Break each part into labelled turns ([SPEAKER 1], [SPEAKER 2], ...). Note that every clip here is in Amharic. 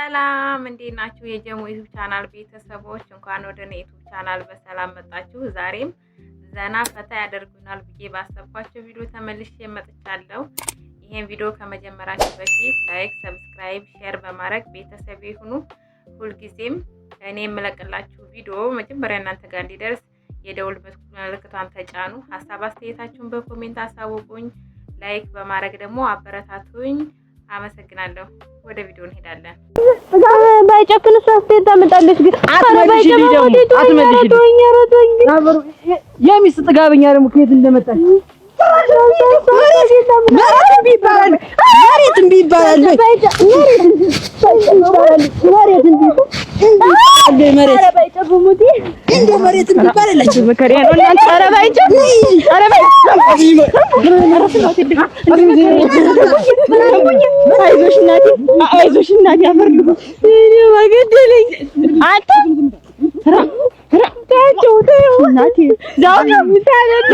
[SPEAKER 1] ሰላም እንዴት ናችሁ? የጀሞ ዩቲዩብ ቻናል ቤተሰቦች እንኳን ወደ እኔ ዩቲዩብ ቻናል በሰላም መጣችሁ። ዛሬም ዘና ፈታ ያደርጉናል ብዬ ባሰብኳቸው ቪዲዮ ተመልሼ መጥቻለሁ። ይሄን ቪዲዮ ከመጀመራችሁ በፊት ላይክ፣ ሰብስክራይብ፣ ሼር በማድረግ ቤተሰብ ይሁኑ። ሁልጊዜም እኔ የምለቅላችሁ ቪዲዮ መጀመሪያ እናንተ ጋር እንዲደርስ የደውል ምልክቷን ተጫኑ። ሀሳብ አስተያየታችሁን በኮሜንት አሳውቁኝ። ላይክ በማድረግ ደግሞ አበረታቱኝ። አመሰግናለሁ። ወደ ቪዲዮ እንሄዳለን።
[SPEAKER 2] ባይጨክን ሶስቴን ታመጣለች ግን የሚስት ጥጋበኛ ደግሞ ከየት እንደመጣች አይዞሽ እናቴ አፈርልኩ እኔ ወገደለኝ አንተ ታቸው እናቴ ዛው ምታለኝ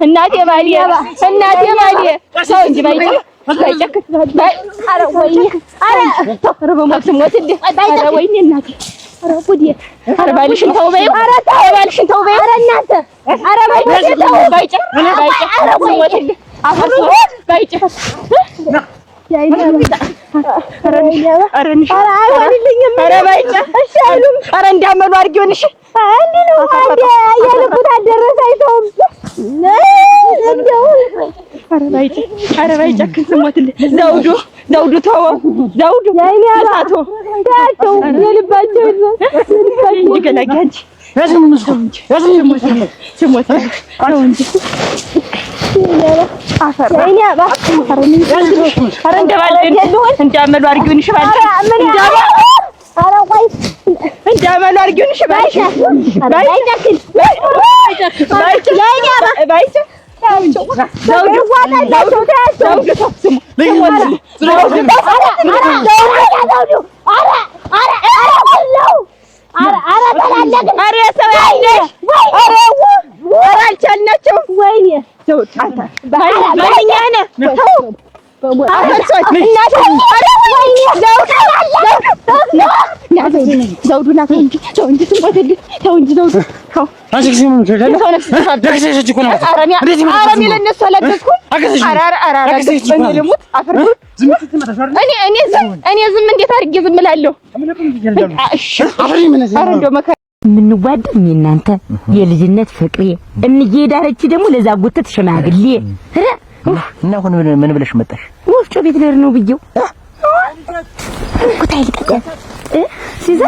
[SPEAKER 2] እናቴ ባሊ ሰው እንጂ ባይጨክ አረ ወይኔ አረ ረበሞት ሞት እንዴ አረ ወይኔ እናቴ አረ ጉዴ አረ ባልሽን ተው በይው አረ ባልሽን ተው በይው አረ እናንተ አረ ባይጨክ ባይጨክ አረ ሞት እንዴ አፈር ባይጨክ አረ እንዳመሉ አድርጊውን እሺ አንዴ ነው አንዴ ያለቁት አደረሰ አይተውም አረ ባይጨክን ስሞትልህ ዘውዱ ተወው ዘውዱ ያይናቶ ታቸው የልባቸው ይገላጋጅ እኔ ዝም እንዴት አድርጌ ዝም እላለሁ?
[SPEAKER 3] ምንዋደድ እናንተ የልጅነት ፍቅሬ እንዬ ዳረች ደግሞ ለዛ ጉተት ሽማግሌ እና አሁን ምን ብለሽ መጣሽ? ወፍጮ ቤት ልሄድ ነው ብዬው ኩታይ ልቀቀ ሲዛ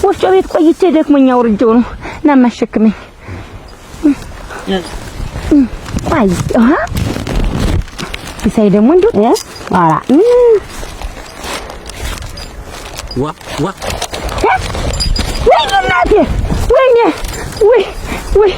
[SPEAKER 3] ወፍጮ ቤት ቆይቼ ደክሞኛ ወርጄው ነው እና ማሸክመኝ አይ ሲሳይ ደግሞ እንዴ አራ ወይኔ እናቴ ወይኔ ወይ